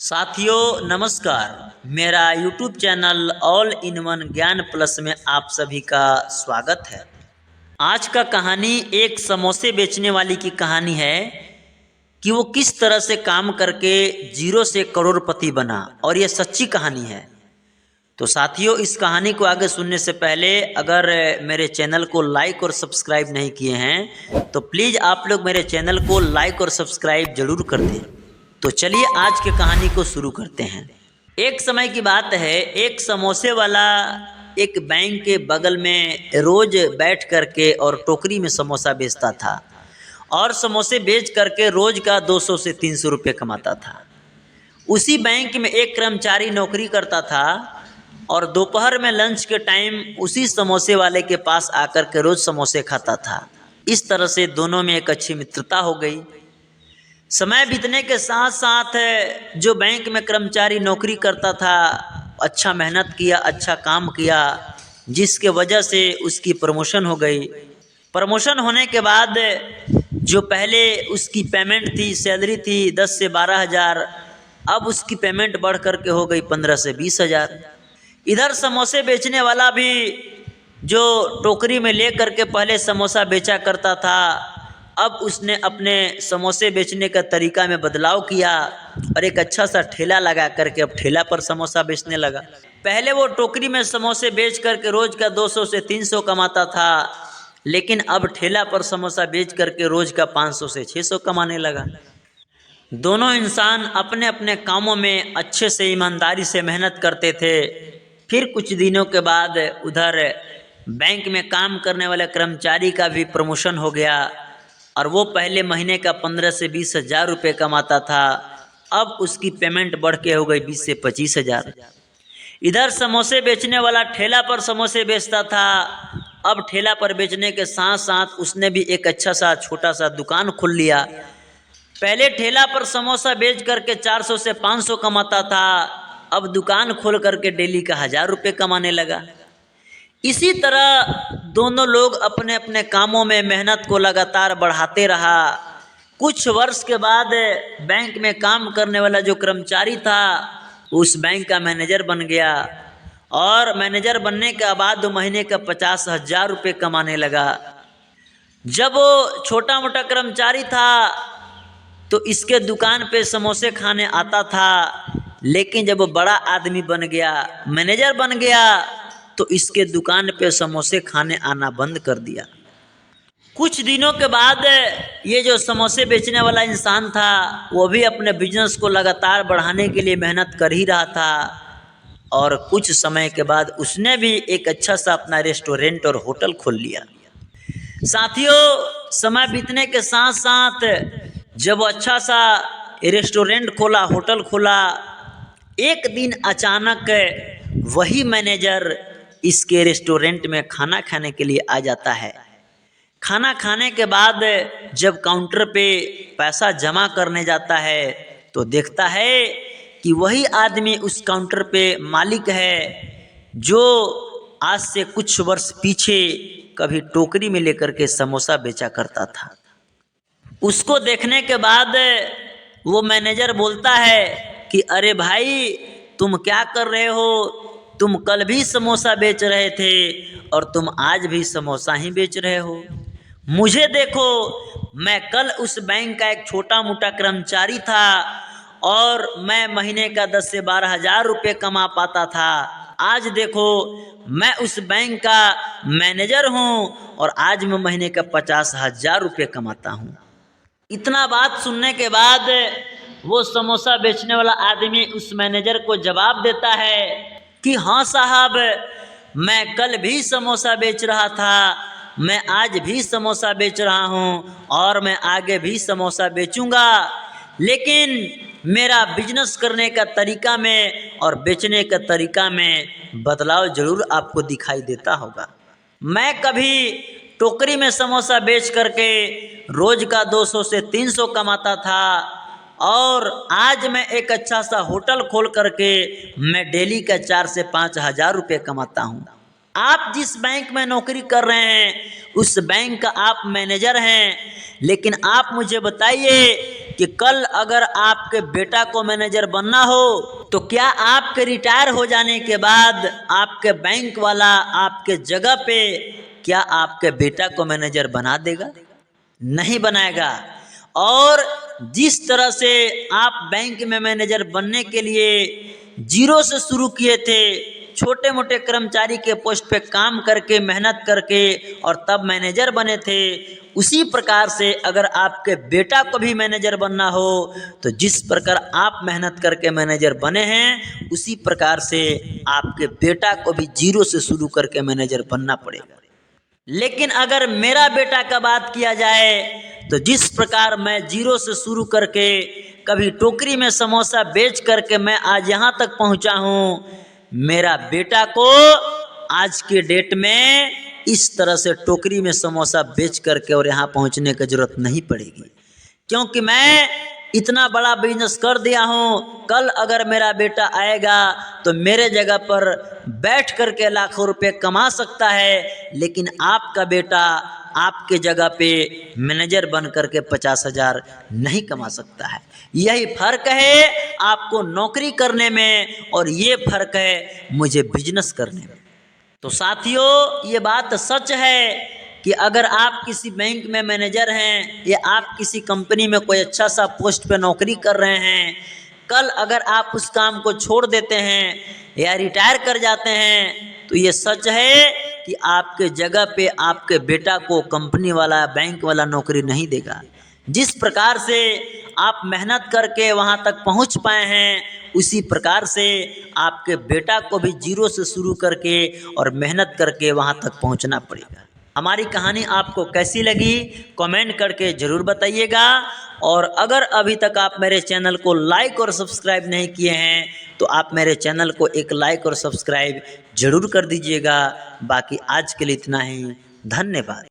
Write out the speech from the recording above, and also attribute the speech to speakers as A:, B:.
A: साथियों नमस्कार। मेरा YouTube channel all in one ज्ञान प्लस में आप सभी का स्वागत है। आज का कहानी एक समोसे बेचने वाली की कहानी है कि वो किस तरह से काम करके जीरो से करोड़पति बना, और ये सच्ची कहानी है। तो साथियों, इस कहानी को आगे सुनने से पहले अगर मेरे चैनल को लाइक और सब्सक्राइब नहीं किए हैं तो प्लीज़ आप लोग मेरे चैनल को लाइक और सब्सक्राइब जरूर कर दें। तो चलिए आज की कहानी को शुरू करते हैं। एक समय की बात है, एक समोसे वाला एक बैंक के बगल में रोज बैठ करके और टोकरी में समोसा बेचता था, और समोसे बेच करके रोज का 200 से 300 रुपये कमाता था। उसी बैंक में एक कर्मचारी नौकरी करता था और दोपहर में लंच के टाइम उसी समोसे वाले के पास आकर के रोज समोसे खाता था। इस तरह से दोनों में एक अच्छी मित्रता हो गई। समय बीतने के साथ साथ जो बैंक में कर्मचारी नौकरी करता था अच्छा मेहनत किया, अच्छा काम किया, जिसके वजह से उसकी प्रमोशन हो गई। प्रमोशन होने के बाद जो पहले उसकी पेमेंट थी, सैलरी थी 10 से 12 हज़ार, अब उसकी पेमेंट बढ़ करके हो गई 15 से 20 हज़ार। इधर समोसे बेचने वाला भी जो टोकरी में ले करके पहले समोसा बेचा करता था, अब उसने अपने समोसे बेचने का तरीका में बदलाव किया और एक अच्छा सा ठेला लगा करके अब ठेला पर समोसा बेचने लगा। पहले वो टोकरी में समोसे बेच करके रोज का 200 से 300 कमाता था, लेकिन अब ठेला पर समोसा बेच करके रोज का 500 से 600 कमाने लगा। दोनों इंसान अपने अपने कामों में अच्छे से ईमानदारी से मेहनत करते थे। फिर कुछ दिनों के बाद उधर बैंक में काम करने वाले कर्मचारी का भी प्रमोशन हो गया और वो पहले महीने का 15 से 20 हज़ार रुपये कमाता था, अब उसकी पेमेंट बढ़ के हो गई 20 से 25 हज़ार। इधर समोसे बेचने वाला ठेला पर समोसे बेचता था, अब ठेला पर बेचने के साथ साथ उसने भी एक अच्छा सा छोटा सा दुकान खोल लिया। पहले ठेला पर समोसा बेच करके 400 से 500 कमाता था, अब दुकान खोल करके डेली का 1000 रुपये कमाने लगा। इसी तरह दोनों लोग अपने अपने कामों में मेहनत को लगातार बढ़ाते रहा। कुछ वर्ष के बाद बैंक में काम करने वाला जो कर्मचारी था उस बैंक का मैनेजर बन गया, और मैनेजर बनने के बाद महीने का 50 हज़ार रुपये कमाने लगा। जब वो छोटा मोटा कर्मचारी था तो इसके दुकान पे समोसे खाने आता था, लेकिन जब वो बड़ा आदमी बन गया, मैनेजर बन गया, तो इसके दुकान पे समोसे खाने आना बंद कर दिया। कुछ दिनों के बाद ये जो समोसे बेचने वाला इंसान था वो भी अपने बिजनेस को लगातार बढ़ाने के लिए मेहनत कर ही रहा था, और कुछ समय के बाद उसने भी एक अच्छा सा अपना रेस्टोरेंट और होटल खोल लिया। साथियों, समय बीतने के साथ साथ जब वो अच्छा सा रेस्टोरेंट खोला, होटल खोला, एक दिन अचानक वही मैनेजर इसके रेस्टोरेंट में खाना खाने के लिए आ जाता है। खाना खाने के बाद जब काउंटर पे पैसा जमा करने जाता है तो देखता है कि वही आदमी उस काउंटर पे मालिक है जो आज से कुछ वर्ष पीछे कभी टोकरी में लेकर के समोसा बेचा करता था। उसको देखने के बाद वो मैनेजर बोलता है कि अरे भाई, तुम क्या कर रहे हो? तुम कल भी समोसा बेच रहे थे और तुम आज भी समोसा ही बेच रहे हो। मुझे देखो, मैं कल उस बैंक का एक छोटा मोटा कर्मचारी था और मैं महीने का 10 से 12 हज़ार रुपये कमा पाता था। आज देखो, मैं उस बैंक का मैनेजर हूँ और आज मैं महीने का 50 हज़ार रुपये कमाता हूँ। इतना बात सुनने के बाद वो समोसा बेचने वाला आदमी उस मैनेजर को जवाब देता है कि हाँ साहब, मैं कल भी समोसा बेच रहा था, मैं आज भी समोसा बेच रहा हूँ और मैं आगे भी समोसा बेचूंगा, लेकिन मेरा बिजनेस करने का तरीका में और बेचने का तरीका में बदलाव जरूर आपको दिखाई देता होगा। मैं कभी टोकरी में समोसा बेच करके रोज का 200 से 300 कमाता था, और आज मैं एक अच्छा सा होटल खोल करके मैं डेली का 4 से 5 हज़ार रुपये कमाता हूँ। आप जिस बैंक में नौकरी कर रहे हैं उस बैंक का आप मैनेजर हैं, लेकिन आप मुझे बताइए कि कल अगर आपके बेटा को मैनेजर बनना हो तो क्या आपके रिटायर हो जाने के बाद आपके बैंक वाला आपके जगह पे क्या आपके बेटा को मैनेजर बना देगा? नहीं बनाएगा। और जिस तरह से आप बैंक में मैनेजर बनने के लिए जीरो से शुरू किए थे, छोटे मोटे कर्मचारी के पोस्ट पे काम करके मेहनत करके और तब मैनेजर बने थे, उसी प्रकार से अगर आपके बेटा को भी मैनेजर बनना हो तो जिस प्रकार आप मेहनत करके मैनेजर बने हैं उसी प्रकार से आपके बेटा को भी जीरो से शुरू करके मैनेजर बनना पड़ेगा। लेकिन अगर मेरा बेटा का बात किया जाए तो जिस प्रकार मैं जीरो से शुरू करके कभी टोकरी में समोसा बेच करके मैं आज यहाँ तक पहुँचा हूँ, मेरा बेटा को आज के डेट में इस तरह से टोकरी में समोसा बेच करके और यहाँ पहुँचने की जरूरत नहीं पड़ेगी, क्योंकि मैं इतना बड़ा बिजनेस कर दिया हूँ। कल अगर मेरा बेटा आएगा तो मेरे जगह पर बैठ करके लाखों रुपए कमा सकता है, लेकिन आपका बेटा आपके जगह पे मैनेजर बन करके 50,000 नहीं कमा सकता है। यही फर्क है आपको नौकरी करने में और ये फर्क है मुझे बिजनेस करने में। तो साथियों, ये बात सच है कि अगर आप किसी बैंक में मैनेजर हैं या आप किसी कंपनी में कोई अच्छा सा पोस्ट पे नौकरी कर रहे हैं, कल अगर आप उस काम को छोड़ देते हैं या रिटायर कर जाते हैं तो ये सच है कि आपके जगह पे आपके बेटा को कंपनी वाला बैंक वाला नौकरी नहीं देगा। जिस प्रकार से आप मेहनत करके वहाँ तक पहुँच पाए हैं उसी प्रकार से आपके बेटा को भी जीरो से शुरू करके और मेहनत करके वहाँ तक पहुँचना पड़ेगा। हमारी कहानी आपको कैसी लगी कमेंट करके ज़रूर बताइएगा, और अगर अभी तक आप मेरे चैनल को लाइक और सब्सक्राइब नहीं किए हैं तो आप मेरे चैनल को एक लाइक और सब्सक्राइब ज़रूर कर दीजिएगा। बाकी आज के लिए इतना ही, धन्यवाद।